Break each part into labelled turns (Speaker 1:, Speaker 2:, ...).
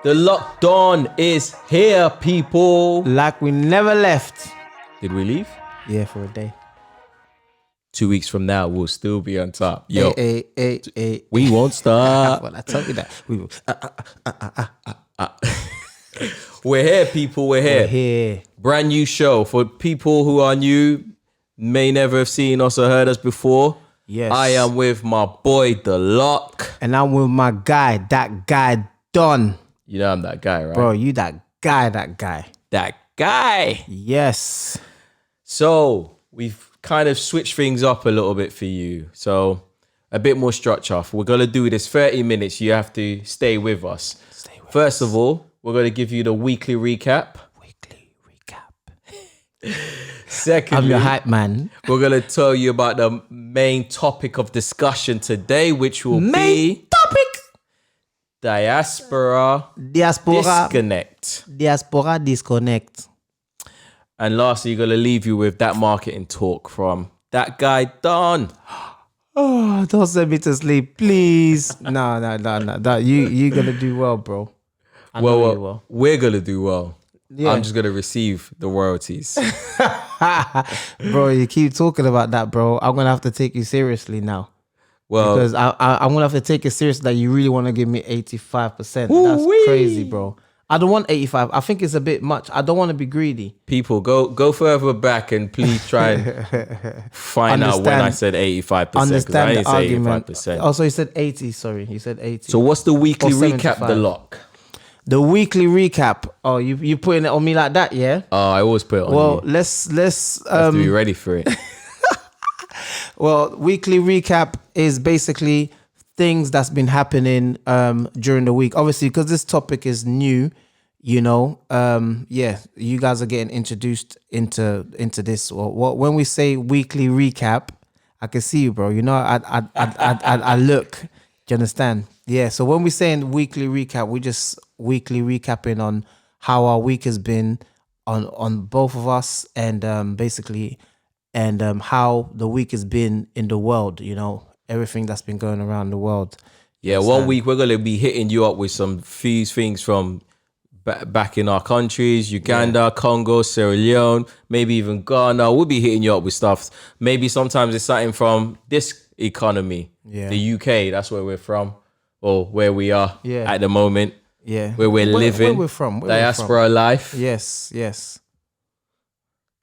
Speaker 1: The Lok Don is here, people.
Speaker 2: Like we never left.
Speaker 1: Did we leave?
Speaker 2: Yeah, for a day.
Speaker 1: 2 weeks from now, we'll still be on top. Yo,
Speaker 2: Hey.
Speaker 1: we won't stop.
Speaker 2: Well, I told you that.
Speaker 1: We're here, people. We're here.
Speaker 2: We're here.
Speaker 1: Brand new show. For people who are new, may never have seen us or heard us before.
Speaker 2: Yes.
Speaker 1: I am with my boy, The Lok.
Speaker 2: And I'm with my guy, that guy Don.
Speaker 1: You know I'm that guy, right?
Speaker 2: Bro, you that guy.
Speaker 1: That guy.
Speaker 2: Yes.
Speaker 1: So we've kind of switched things up a little bit for you. So a bit more structure. We're going to do this 30 minutes. You have to stay with us. First of all, we're going to give you the weekly recap. Secondly,
Speaker 2: I'm your hype man.
Speaker 1: we're going to tell you about the main topic of discussion today, which will be
Speaker 2: topic.
Speaker 1: Diaspora
Speaker 2: Disconnect.
Speaker 1: And lastly, you're going to leave you with that marketing talk from that guy, Don.
Speaker 2: Oh, don't send me to sleep, please. No. You gonna do well, bro. I know you will.
Speaker 1: We're going to do well.
Speaker 2: Yeah.
Speaker 1: I'm just going to receive the royalties.
Speaker 2: Bro, you keep talking about that, bro. I'm gonna have to take you seriously now.
Speaker 1: Well,
Speaker 2: Because I'm gonna have to take it serious that you really want to give me 85%. That's
Speaker 1: Ooh-wee.
Speaker 2: crazy, bro. I don't want 85. I think it's a bit much. I don't want to be greedy.
Speaker 1: people, go further back and please try and find out when I said 85%.
Speaker 2: Understand
Speaker 1: I
Speaker 2: the
Speaker 1: didn't say
Speaker 2: argument.
Speaker 1: 85%.
Speaker 2: Also, you said 80. Sorry, you said 80.
Speaker 1: So what's the weekly
Speaker 2: Or
Speaker 1: recap,
Speaker 2: 75.
Speaker 1: The Lok?
Speaker 2: The weekly recap. Oh, you putting it on me like that, yeah?
Speaker 1: Oh, I always put it on
Speaker 2: Well,
Speaker 1: you.
Speaker 2: let's
Speaker 1: Have to be ready for it.
Speaker 2: Well, weekly recap is basically things that's been happening during the week. Obviously, because this topic is new, you know, you guys are getting introduced into this. Well, when we say weekly recap, I can see you, bro. You know, I look. Do you understand? Yeah. So when we say in weekly recap, we just weekly recapping on how our week has been on both of us, and basically. And how the week has been in the world, you know, everything that's been going around the world.
Speaker 1: Yeah, one week we're going to be hitting you up with some things from back in our countries, Uganda, Congo, Sierra Leone, maybe even Ghana. We'll be hitting you up with stuff. Maybe sometimes it's something from this economy, the UK, that's where we're from, or where we are at the moment.
Speaker 2: Yeah.
Speaker 1: Where we're living.
Speaker 2: Where we're from.
Speaker 1: Diaspora life.
Speaker 2: Yes.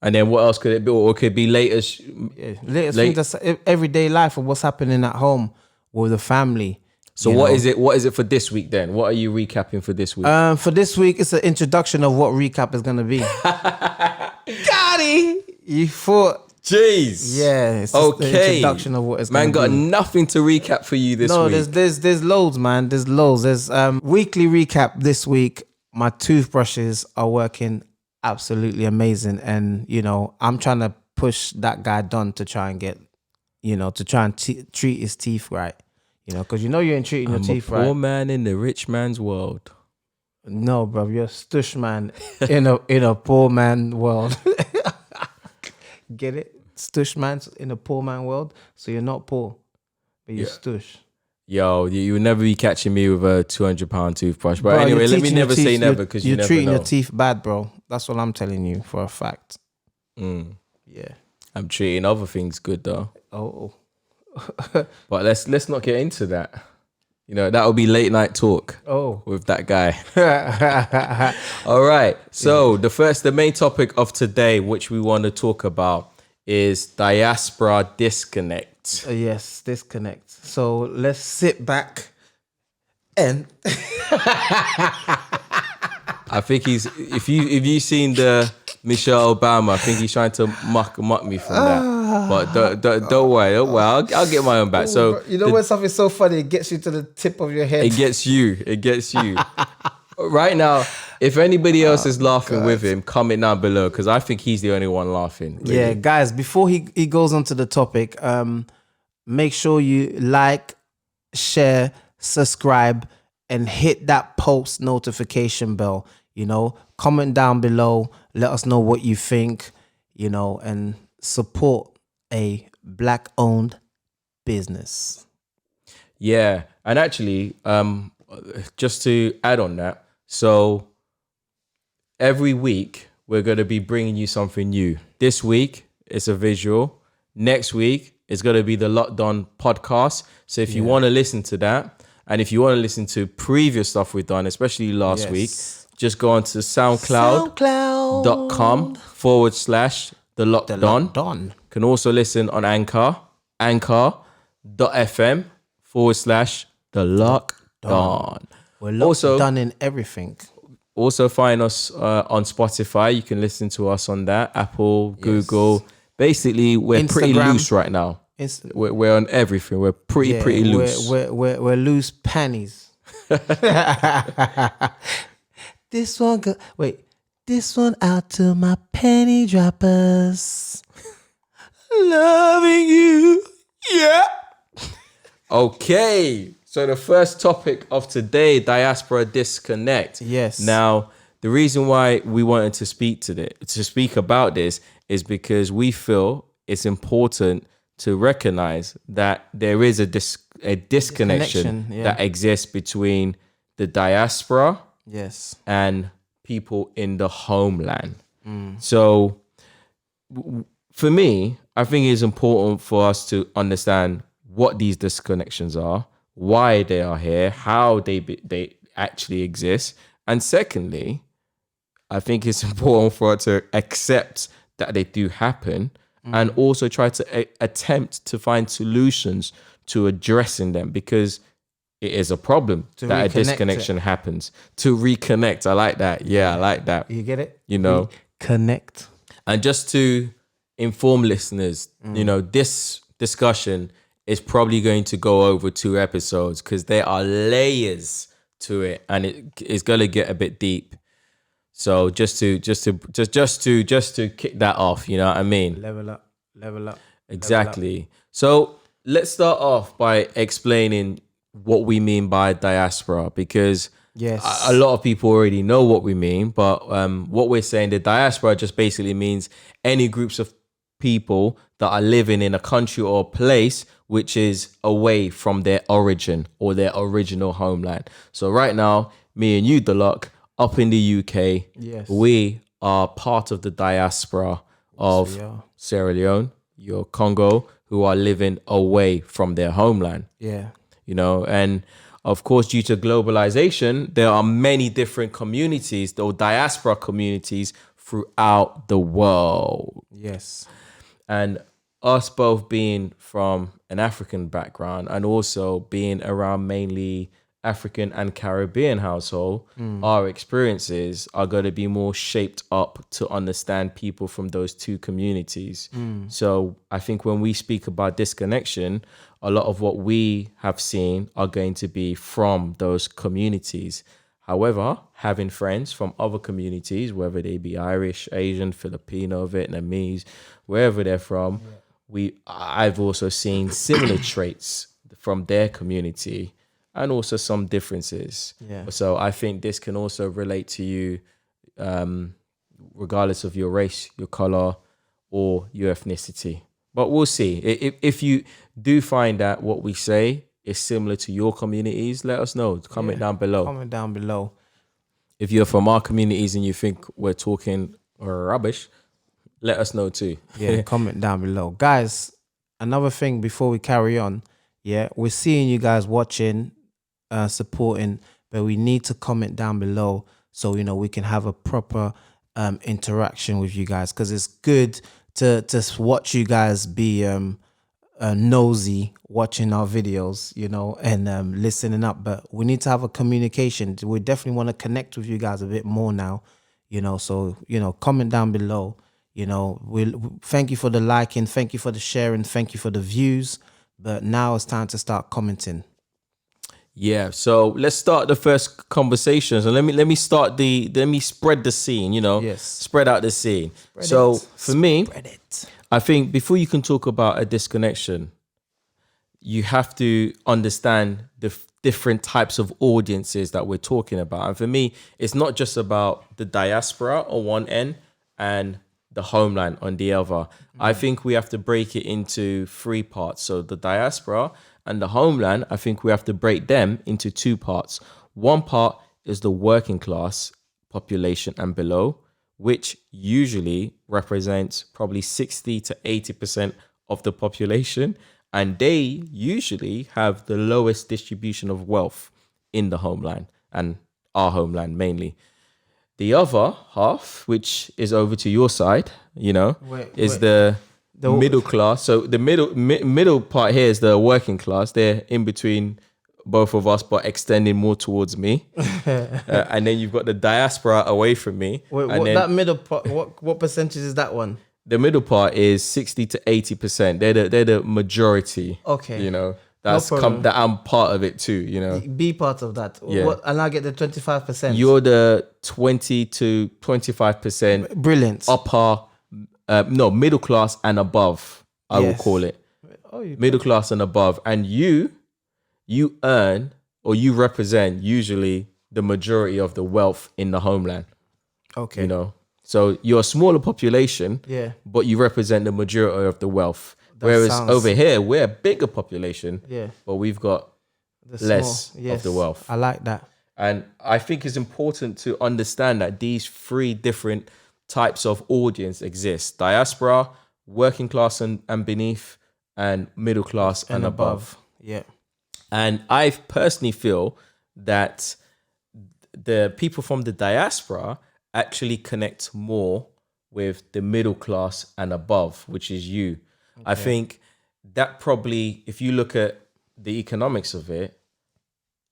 Speaker 1: And then what else could it be? Or it could be latest
Speaker 2: Things that's everyday life of what's happening at home with the family.
Speaker 1: So what is it? What is it for this week then? What are you recapping for this week?
Speaker 2: For this week, it's an introduction of what recap is going to be. Got it. You thought.
Speaker 1: Jeez.
Speaker 2: Yeah. It's just the introduction of what it's going to be.
Speaker 1: Man, got nothing to recap for you this week.
Speaker 2: No, there's loads, man. There's loads. There's weekly recap this week. My toothbrushes are working absolutely amazing, and you know I'm trying to push that guy Don to try and get, you know, to try and treat his teeth right, you know, because you know you ain't treating your teeth right.
Speaker 1: Poor man in the rich man's world.
Speaker 2: No, bro, you're a stush man in a poor man world. Get it? Stush man's in a poor man world, so you're not poor, but you're stush.
Speaker 1: Yo, you will never be catching me with a £200 toothbrush. But anyway, let me never say never, because you never know.
Speaker 2: You're treating your teeth bad, bro. That's what I'm telling you for a fact. Yeah.
Speaker 1: I'm treating other things good though.
Speaker 2: Oh.
Speaker 1: But let's not get into that. You know, that'll be late night talk. With that guy. All right. So the main topic of today, which we want to talk about, is diaspora disconnect.
Speaker 2: Yes, disconnect. So let's sit back and
Speaker 1: I think if you seen the Michelle Obama, I think he's trying to mock me from that. But don't worry. I'll get my own back. So
Speaker 2: you know when something's so funny, it gets you to the tip of your head.
Speaker 1: It gets you. Right now, if anybody else is laughing with him, comment down below, because I think he's the only one laughing. Really.
Speaker 2: Yeah, guys, before he goes on to the topic, make sure you like, share, subscribe, and hit that post notification bell. You know, comment down below, let us know what you think, you know, and support a Black-owned business.
Speaker 1: Yeah, and actually, just to add on that, So every week we're going to be bringing you something new. This week it's a visual. Next week it's going to be the Lok Don podcast. So if you want to listen to that, and if you want to listen to previous stuff we've done, especially last week, just go on to soundcloud.com/thelokdon. Can also listen on anchor.fm/thelokdon.
Speaker 2: We're also done in everything.
Speaker 1: Also find us on Spotify. You can listen to us on that. Apple, Google. Basically, we're pretty loose right now. We're on everything. We're pretty loose.
Speaker 2: We're loose panties. This one out to my penny droppers. Loving you. Yeah.
Speaker 1: Okay. So the first topic of today, diaspora disconnect.
Speaker 2: Yes.
Speaker 1: Now, the reason why we wanted to speak about this is because we feel it's important to recognize that there is a disconnection that exists between the diaspora and people in the homeland. So for me, I think it's important for us to understand what these disconnections are, why they are here, how they actually exist. And secondly, I think it's important for us to accept that they do happen and also try to attempt to find solutions to addressing them, because it is a problem that a disconnection happens. To reconnect. I like that. Yeah, I like that.
Speaker 2: You get it?
Speaker 1: You know,
Speaker 2: connect.
Speaker 1: And just to inform listeners, you know, this discussion is probably going to go over 2 episodes because there are layers to it, and it's going to get a bit deep. So just to kick that off, you know what I mean?
Speaker 2: Level up.
Speaker 1: Exactly.
Speaker 2: Level up.
Speaker 1: So let's start off by explaining what we mean by diaspora, because a lot of people already know what we mean, but what we're saying, the diaspora just basically means any groups of people that are living in a country or a place which is away from their origin or their original homeland. So right now, me and you, Delok, up in the UK, we are part of the diaspora of Sierra Leone, your Congo, who are living away from their homeland.
Speaker 2: Yeah.
Speaker 1: You know, and of course, due to globalization, there are many different communities, or diaspora communities throughout the world.
Speaker 2: Yes.
Speaker 1: And us both being from an African background and also being around mainly African and Caribbean household, our experiences are going to be more shaped up to understand people from those 2 communities. So I think when we speak about disconnection, a lot of what we have seen are going to be from those communities. However, having friends from other communities, whether they be Irish, Asian, Filipino, Vietnamese, wherever they're from, I've also seen similar traits from their community, and also some differences.
Speaker 2: Yeah.
Speaker 1: So I think this can also relate to you, regardless of your race, your color, or your ethnicity. But we'll see. If you do find that what we say is similar to your communities, let us know. Comment down below.
Speaker 2: Comment down below.
Speaker 1: If you're from our communities and you think we're talking rubbish, let us know too.
Speaker 2: Yeah, comment down below. Guys, another thing before we carry on, we're seeing you guys watching, supporting, but we need to comment down below so, you know, we can have a proper interaction with you guys, because it's good to watch you guys be nosy watching our videos, you know, and listening up, but we need to have a communication. We definitely want to connect with you guys a bit more now, you know, so, you know, comment down below. You know, we thank you for the liking, thank you for the sharing, thank you for the views, but now it's time to start commenting.
Speaker 1: Yeah, so let's start the first conversation. So let me spread the scene, you know.
Speaker 2: Yes.
Speaker 1: Spread out the scene. For me, I think before you can talk about a disconnection, you have to understand the different types of audiences that we're talking about. And for me, it's not just about the diaspora on one end and the homeland on the other. I think we have to break it into 3 parts. So the diaspora and the homeland, I think we have to break them into 2 parts. One part is the working class population and below, which usually represents probably 60 to 80% of the population. And they usually have the lowest distribution of wealth in the homeland, and our homeland mainly. The other half, which is over to your side, is the middle class. So the middle part here is the working class. They're in between both of us, but extending more towards me. And then you've got the diaspora away from me.
Speaker 2: That middle part, what percentage is that one?
Speaker 1: The middle part is 60 to 80%. They're the majority.
Speaker 2: Okay.
Speaker 1: That I'm part of it too,
Speaker 2: Be part of that.
Speaker 1: Yeah.
Speaker 2: And I get the 25%.
Speaker 1: You're the 20 to 25%.
Speaker 2: Brilliant.
Speaker 1: Middle class and above, I will call it. Middle class and above. And you earn, or you represent, usually the majority of the wealth in the homeland.
Speaker 2: Okay.
Speaker 1: So you're a smaller population, but you represent the majority of the wealth. Whereas over here, we're a bigger population, but we've got less of the wealth.
Speaker 2: I like that.
Speaker 1: And I think it's important to understand that these three different types of audience exist: diaspora, working class and beneath, and middle class and above.
Speaker 2: Yeah.
Speaker 1: And I personally feel that the people from the diaspora actually connect more with the middle class and above, which is you. Okay. I think that probably, if you look at the economics of it,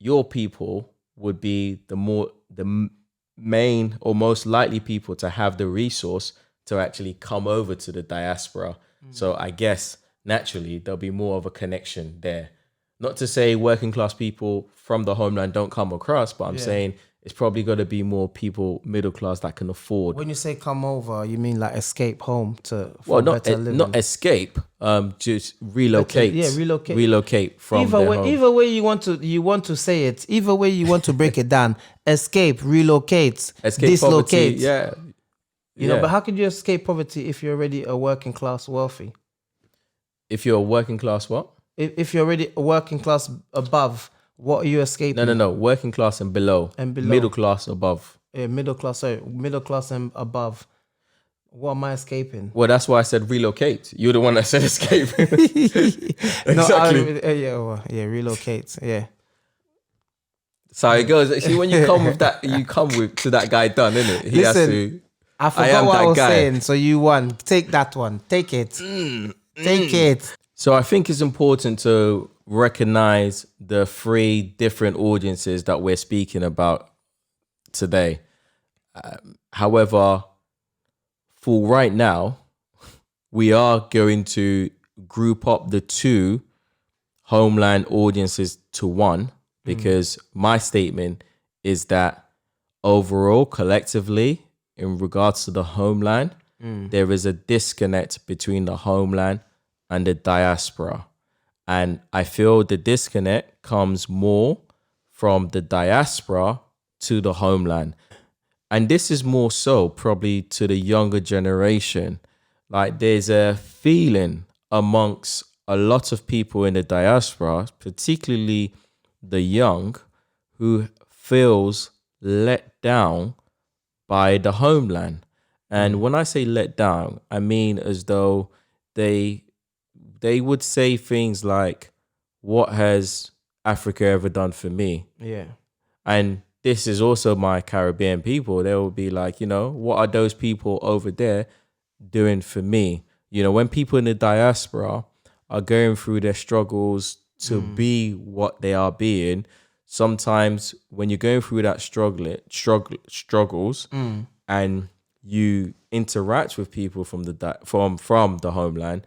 Speaker 1: your people would be the main or most likely people to have the resource to actually come over to the diaspora. So I guess naturally there'll be more of a connection there. Not to say working class people from the homeland don't come across, but I'm saying it's probably got to be more people middle class that can afford.
Speaker 2: When you say come over, you mean like escape home
Speaker 1: not escape, just relocate.
Speaker 2: Relocate.
Speaker 1: Relocate from their home.
Speaker 2: Either way you want to say it, either way you want to break it down. Escape, relocate, dislocate.
Speaker 1: Poverty,
Speaker 2: but how could you escape poverty if you're already a working class wealthy?
Speaker 1: If you're a working class what?
Speaker 2: If you're already a working class above, what are you escaping?
Speaker 1: No. Working class and below. Middle class above.
Speaker 2: Yeah, middle class and above. What am I escaping?
Speaker 1: Well, that's why I said relocate. You're the one that said escape. Exactly.
Speaker 2: Relocate. Yeah.
Speaker 1: So it goes. See, when you come with that, to that guy Don, innit? He has to.
Speaker 2: I forgot what I was saying. So you won. Take that one. Take it. Take it.
Speaker 1: So I think it's important to recognize the three different audiences that we're speaking about today. However, for right now, we are going to group up the two homeland audiences to one, because my statement is that overall, collectively, in regards to the homeland, there is a disconnect between the homeland and the diaspora. And I feel the disconnect comes more from the diaspora to the homeland. And this is more so probably to the younger generation. Like there's a feeling amongst a lot of people in the diaspora, particularly the young, who feels let down by the homeland. And when I say let down, I mean as though they would say things like, what has Africa ever done for me?
Speaker 2: Yeah.
Speaker 1: And this is also my Caribbean people. They will be like, what are those people over there doing for me? When people in the diaspora are going through their struggles to be what they are being, sometimes when you're going through that struggles and you interact with people from the homeland,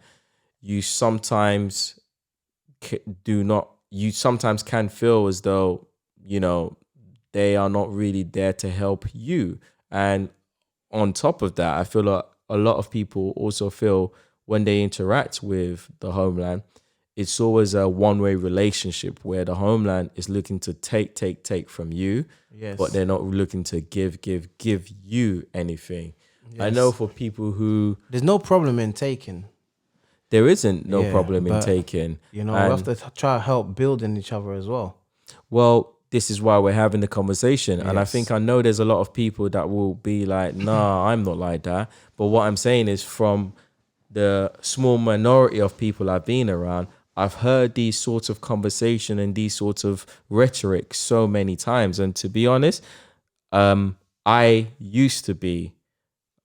Speaker 1: you sometimes can feel as though, they are not really there to help you. And on top of that, I feel like a lot of people also feel when they interact with the homeland, it's always a one-way relationship where the homeland is looking to take from you, but they're not looking to give you anything. Yes. I know for people who...
Speaker 2: There's no problem in taking.
Speaker 1: There isn't no problem in taking.
Speaker 2: We have to try to help building each other as well.
Speaker 1: Well, this is why we're having the conversation. And I
Speaker 2: Yes.
Speaker 1: think I know there's a lot of people that will be like, nah, I'm not like that. But what I'm saying is, from the small minority of people I've been around, I've heard these sorts of conversation and these sorts of rhetoric so many times. And to be honest, I used to be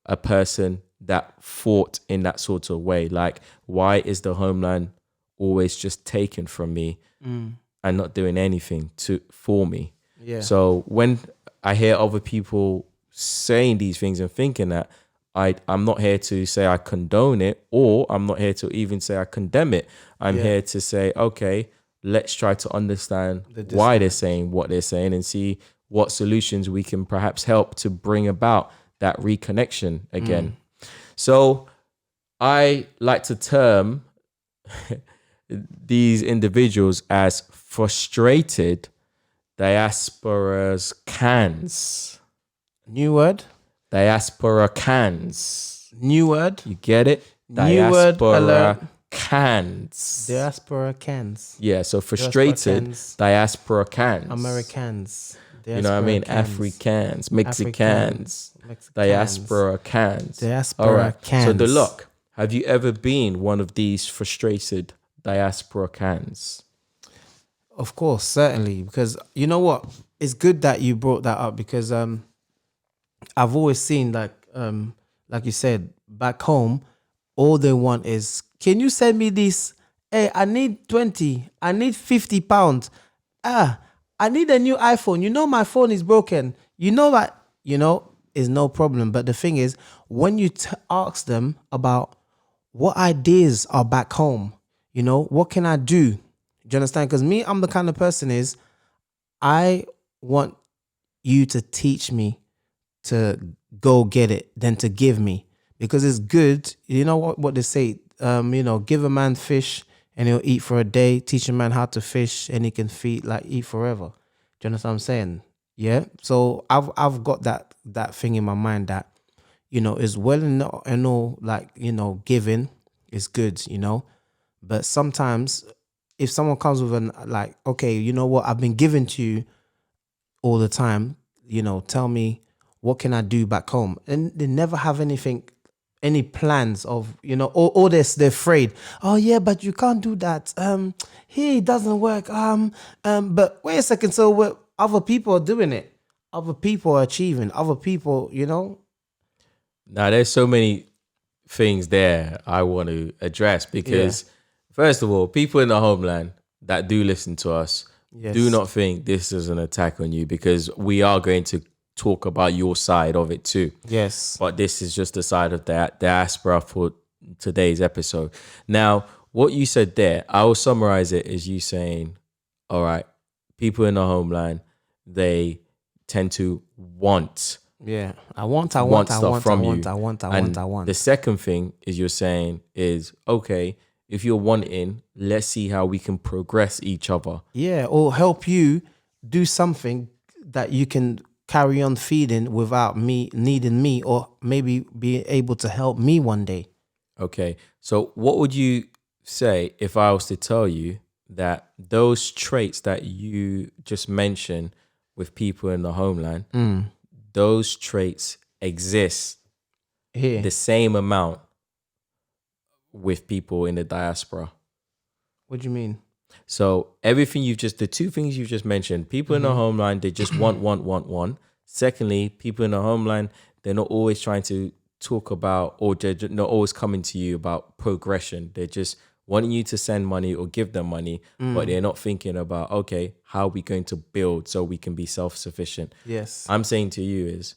Speaker 1: a person that fought in that sort of way. Like, why is the homeland always just taken from me and not doing anything for me?
Speaker 2: Yeah.
Speaker 1: So when I hear other people saying these things and thinking that, I'm not here to say I condone it, or I'm not here to even say I condemn it. I'm here to say, okay, let's try to understand why they're saying what they're saying and see what solutions we can perhaps help to bring about that reconnection again. So I like to term these individuals as frustrated diasporas cans.
Speaker 2: New word.
Speaker 1: Diaspora cans.
Speaker 2: New word.
Speaker 1: You get it?
Speaker 2: New word alert.
Speaker 1: Diaspora cans.
Speaker 2: Diaspora cans.
Speaker 1: Yeah, so frustrated diaspora cans.
Speaker 2: Americans.
Speaker 1: You know what I mean? Africans, Mexicans, diaspora cans.
Speaker 2: Diaspora cans.
Speaker 1: So the Lok, have you ever been one of these frustrated diaspora cans?
Speaker 2: Of course, certainly. Because you know what? It's good that you brought that up, because I've always seen like you said, back home, all they want is, can you send me this? Hey, I need 20. I need £50. I need a new iPhone. You know, my phone is broken. You know that, is no problem. But the thing is, when you ask them about what ideas are back home, what can I do? Do you understand? Because me, I'm the kind of person is, I want you to teach me to go get it than to give me, because it's good. You know what they say, give a man fish and he'll eat for a day. Teach a man how to fish and he can eat forever. Do you understand what I'm saying? Yeah. So I've got that thing in my mind that, is well and all, giving is good, but sometimes if someone comes with okay, you know what, I've been giving to you all the time, tell me, what can I do back home? And they never have any plans of, or they're afraid. Oh yeah, but you can't do that. Here it doesn't work. But wait a second. So other people are doing it. Other people are achieving. Other people,
Speaker 1: Now, there's so many things there I want to address, because first of all, people in the homeland that do listen to us, do not think this is an attack on you, because we are going to talk about your side of it too.
Speaker 2: Yes.
Speaker 1: But this is just the side of that diaspora for today's episode. Now, what you said there, I will summarize it as you saying, all right, people in the homeland, they tend to want.
Speaker 2: Yeah. I want
Speaker 1: stuff from you.
Speaker 2: I want.
Speaker 1: The second thing is you're saying is, okay, if you're wanting, let's see how we can progress each other.
Speaker 2: Yeah. Or help you do something that you can carry on feeding without me needing me, or maybe be able to help me one day.
Speaker 1: Okay. So what would you say if I was to tell you that those traits that you just mentioned with people in the homeland, those traits exist
Speaker 2: here
Speaker 1: the same amount with people in the diaspora?
Speaker 2: What do you mean?
Speaker 1: So the two things you've just mentioned, people in the homeland, they just want. Secondly, people in the homeland, they're not always trying to talk about, or they're not always coming to you about progression. They're just wanting you to send money or give them money, but they're not thinking about, okay, how are we going to build so we can be self-sufficient?
Speaker 2: Yes.
Speaker 1: I'm saying to you is,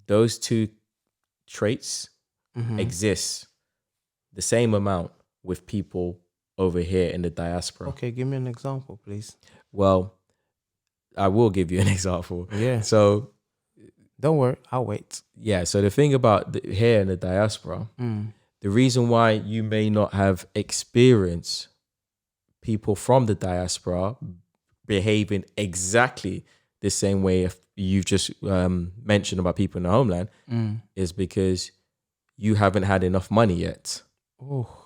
Speaker 1: those two traits exist the same amount with people over here in the diaspora.
Speaker 2: Okay, give me an example, please.
Speaker 1: Well, I will give you an example.
Speaker 2: Yeah.
Speaker 1: So
Speaker 2: don't worry, I'll wait.
Speaker 1: Yeah. So the thing about here in the diaspora, the reason why you may not have experienced people from the diaspora behaving exactly the same way if you've just mentioned about people in the homeland is because you haven't had enough money yet.
Speaker 2: Oh.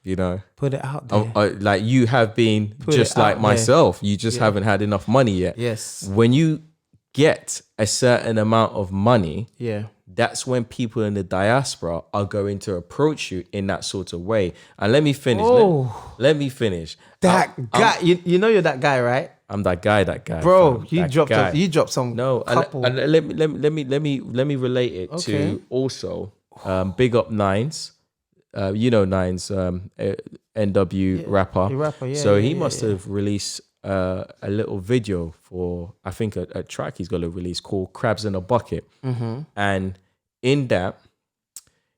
Speaker 1: you know.
Speaker 2: Put it out there.
Speaker 1: Like you have been just
Speaker 2: it
Speaker 1: like
Speaker 2: out
Speaker 1: myself. You just haven't had enough money yet.
Speaker 2: Yes.
Speaker 1: When you get a certain amount of money,
Speaker 2: Yeah.
Speaker 1: that's when people in the diaspora are going to approach you in that sort of way. And let me finish. Let me finish.
Speaker 2: That guy, you know you're that guy, right?
Speaker 1: I'm that guy,
Speaker 2: Bro,
Speaker 1: fam,
Speaker 2: you
Speaker 1: that
Speaker 2: dropped
Speaker 1: guy.
Speaker 2: you dropped some couple.
Speaker 1: And let me relate it to also big up Nines. You know Nines, NW rapper. He must have released a little video for, I think a track he's going to release called Crabs in a Bucket. And in that,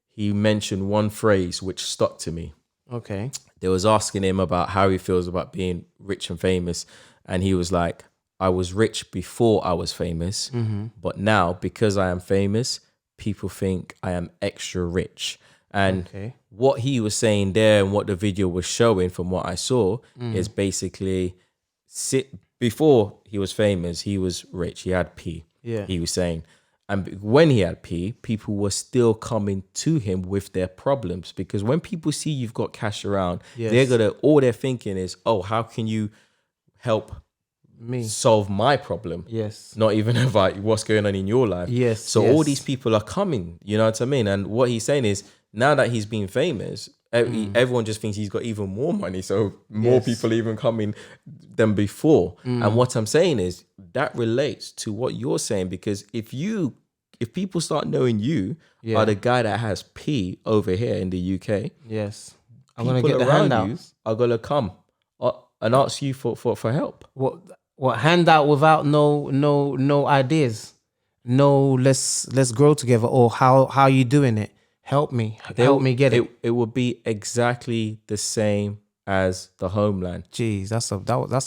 Speaker 1: he mentioned one phrase which stuck to me.
Speaker 2: Okay.
Speaker 1: They was asking him about how he feels about being rich and famous. And he was like, I was rich before I was famous, but now because I am famous, people think I am extra rich. And what he was saying there and what the video was showing from what I saw is basically before he was famous, he was rich. He had P.
Speaker 2: Yeah.
Speaker 1: He was saying. And when he had P, people were still coming to him with their problems, because when people see you've got cash around, all they're thinking is, oh, how can you help
Speaker 2: me
Speaker 1: solve my problem?
Speaker 2: Yes.
Speaker 1: Not even about what's going on in your life.
Speaker 2: Yes.
Speaker 1: So all these people are coming, you know what I mean? And what he's saying is, now that he's been famous, everyone just thinks he's got even more money. So more people even coming than before. And what I'm saying is that relates to what you're saying, because if people start knowing you are the guy that has P over here in the UK,
Speaker 2: I'm gonna get the handouts.
Speaker 1: Are gonna come and ask you for help.
Speaker 2: What handout without no ideas? No, let's grow together, or how you doing it? Help me get it.
Speaker 1: It would be exactly the same as the homeland.
Speaker 2: Jeez, that's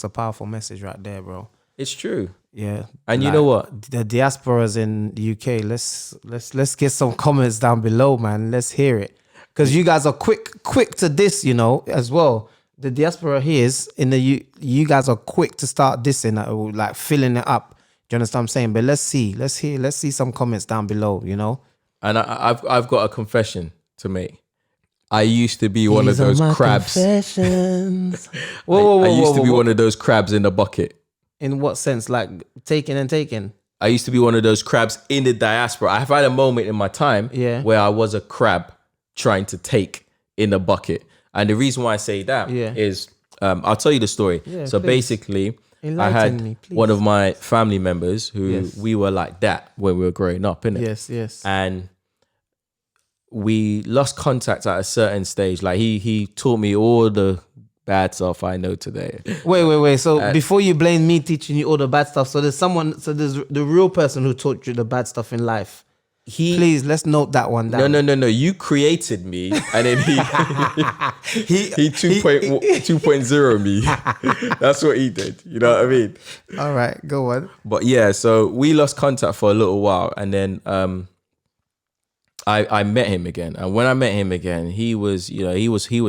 Speaker 2: a powerful message right there, bro.
Speaker 1: It's true.
Speaker 2: Yeah.
Speaker 1: And you know what?
Speaker 2: The diasporas in the UK, let's get some comments down below, man. Let's hear it. Because you guys are quick to diss, you know, as well. The diaspora here is in the you guys are quick to start dissing, like filling it up. Do you understand what I'm saying? But let's see some comments down below, you know.
Speaker 1: And I've got a confession to make. I used to be one of those crabs.
Speaker 2: Confessions.
Speaker 1: I used to be one of those crabs in the bucket.
Speaker 2: In what sense? Like taking and taking?
Speaker 1: I used to be one of those crabs in the diaspora. I've had a moment in my time where I was a crab trying to take in the bucket. And the reason why I say that is, I'll tell you the story. Yeah, so basically, I had one of my family members who we were like that when we were growing up, innit?
Speaker 2: Yes.
Speaker 1: And we lost contact at a certain stage. Like he taught me all the bad stuff I know today.
Speaker 2: Wait. So before you blame me teaching you all the bad stuff, so there's the real person who taught you the bad stuff in life. Please, let's note that one down.
Speaker 1: No. You created me, and then he 2.0 me. That's what he did. You know what I mean?
Speaker 2: All right, go on.
Speaker 1: But yeah, so we lost contact for a little while, and then I met him again. And when I met him again, he was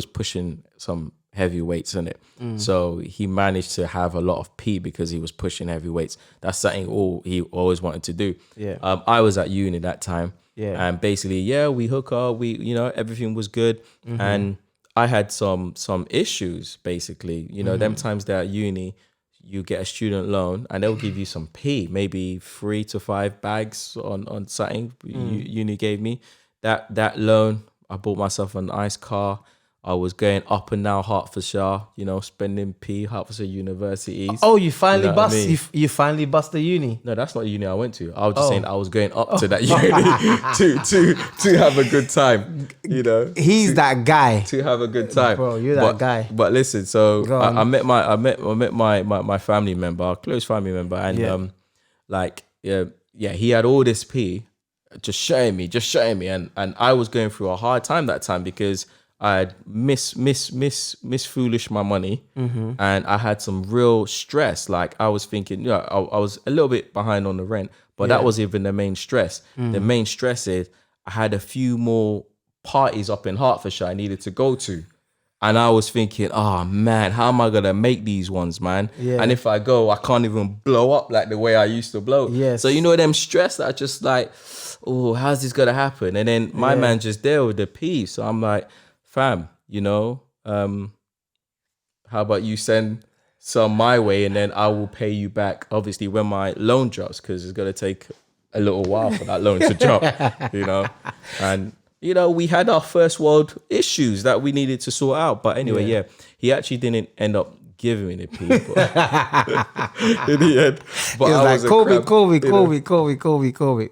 Speaker 1: pushing some heavy weights in it. So he managed to have a lot of P because he was pushing heavy weights. That's something he always wanted to do. Yeah. I was at uni that time. Yeah. And basically, we hook up, everything was good. And I had some issues basically. Them times that at uni, you get a student loan and they'll give you some P, maybe 3 to 5 bags on something uni gave me. That loan, I bought myself a nice car. I was going up and down Hertfordshire, spending P, Hertfordshire universities.
Speaker 2: Oh, you finally you finally bust the uni?
Speaker 1: No, that's not the uni I went to. I was just saying I was going up to that uni to have a good time.
Speaker 2: He's that guy.
Speaker 1: To have a good time.
Speaker 2: Bro, you're that guy.
Speaker 1: But listen, so I met my family member, close family member, and he had all this P, just showing me, and I was going through a hard time that time because I had foolish my money, and I had some real stress. Like I was thinking, I was a little bit behind on the rent, but that was even the main stress. The main stress is I had a few more parties up in Hertfordshire I needed to go to. And I was thinking, oh man, how am I gonna make these ones, man? Yeah. And if I go, I can't even blow up like the way I used to blow.
Speaker 2: Yes.
Speaker 1: So them stress that are just like, oh, how's this gonna happen? And then my man just there with the P. So I'm like, fam, how about you send some my way and then I will pay you back, obviously, when my loan drops, because it's going to take a little while for that loan to drop, And, we had our first world issues that we needed to sort out. But anyway, he actually didn't end up giving me the P. But in the end, but
Speaker 2: He was
Speaker 1: I
Speaker 2: like,
Speaker 1: was a
Speaker 2: call me.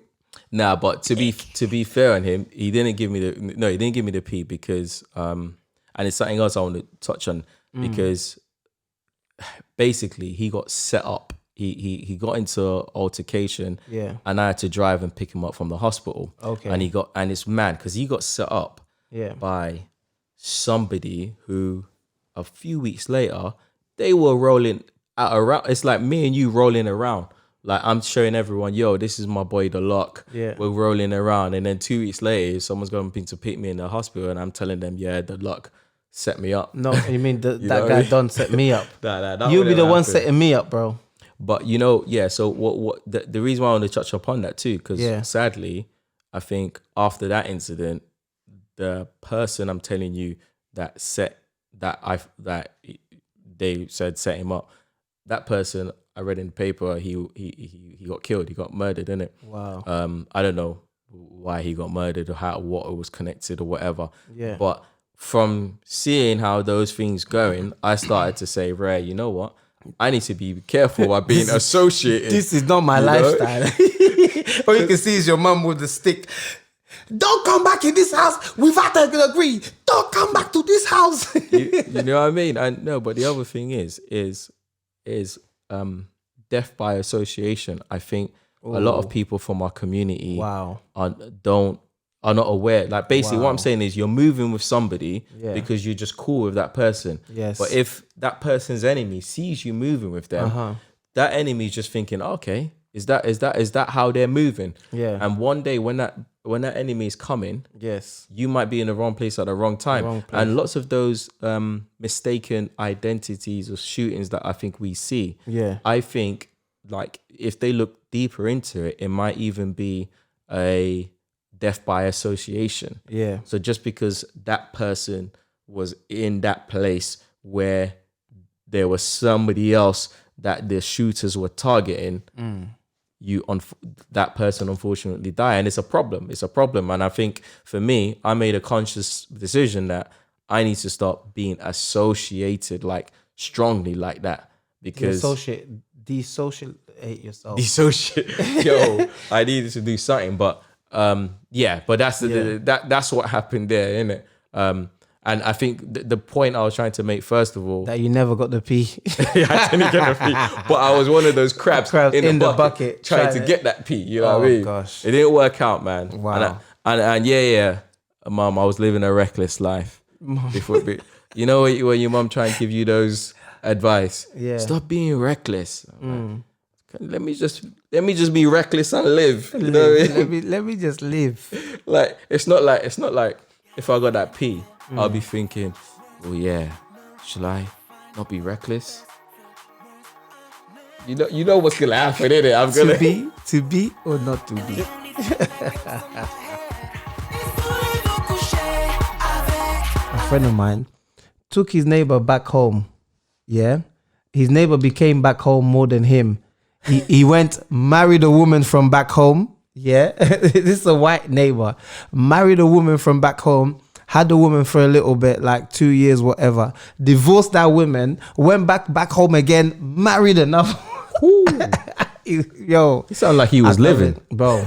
Speaker 1: Nah, but to be fair on him, he didn't give me the P because and it's something else I want to touch on because basically he got set up. He got into altercation, and I had to drive and pick him up from the hospital.
Speaker 2: Okay,
Speaker 1: and it's mad because he got set up by somebody who a few weeks later they were rolling around. It's like me and you rolling around. Like I'm showing everyone, yo, this is my boy, the Lok.
Speaker 2: Yeah.
Speaker 1: We're rolling around. And then 2 weeks later, someone's going to pick me in the hospital and I'm telling them, yeah, the Lok set me up.
Speaker 2: No, you mean that guy Don set me up.
Speaker 1: That
Speaker 2: You'll be the one setting me up, bro.
Speaker 1: But so what the reason why I want to touch upon that too, because sadly, I think after that incident, the person I'm telling you that they said set him up, that person I read in the paper, he got killed. He got murdered, innit?
Speaker 2: Wow.
Speaker 1: I don't know why he got murdered or what it was connected or whatever.
Speaker 2: Yeah.
Speaker 1: But from seeing how those things going, I started to say, Ray, you know what? I need to be careful about being associated.
Speaker 2: This is not my lifestyle. All you can see is your mum with the stick. Don't come back in this house without an agree. Don't come back to this house.
Speaker 1: you know what I mean? And no, but the other thing is death by association. I think a lot of people from our community are not aware. Like basically what I'm saying is you're moving with somebody because you're just cool with that person.
Speaker 2: Yes.
Speaker 1: But if that person's enemy sees you moving with them, that enemy is just thinking, okay, is that how they're moving?
Speaker 2: Yeah.
Speaker 1: And one day when that enemy is coming,
Speaker 2: yes,
Speaker 1: you might be in the wrong place at the wrong time. And lots of those mistaken identities or shootings that I think we see, I think like if they look deeper into it, it might even be a death by association.
Speaker 2: Yeah.
Speaker 1: So just because that person was in that place where there was somebody else that the shooters were targeting, that person unfortunately died, and it's a problem. And I think for me, I made a conscious decision that I need to stop being associated like strongly like that, because
Speaker 2: dissociate yourself.
Speaker 1: Yo, I needed to do something, but but that's what happened there, innit? And I think the point I was trying to make, first of all,
Speaker 2: that you never got the P.
Speaker 1: I didn't get the P, but I was one of those crabs in the bucket trying to get that P. You know what I mean?
Speaker 2: Gosh.
Speaker 1: It didn't work out, man.
Speaker 2: Wow.
Speaker 1: And Mum, I was living a reckless life. You know when your mum try and give you those advice? Yeah. Stop being reckless. Let me just be reckless and live. You know what I mean?
Speaker 2: Let me just live.
Speaker 1: Like it's not like if I got that P, I'll be thinking, oh yeah, shall I not be reckless? You know what's gonna happen, innit? I'm gonna
Speaker 2: to be or not to be. A friend of mine took his neighbor back home. Yeah, his neighbor became back home more than him. He went, married a woman from back home. Yeah, this is a white neighbor. Married a woman from back home. Had the woman for a little bit, like 2 years, whatever. Divorced that woman. Went back home again. Married another. Yo,
Speaker 1: it sounded like he was living,
Speaker 2: bro.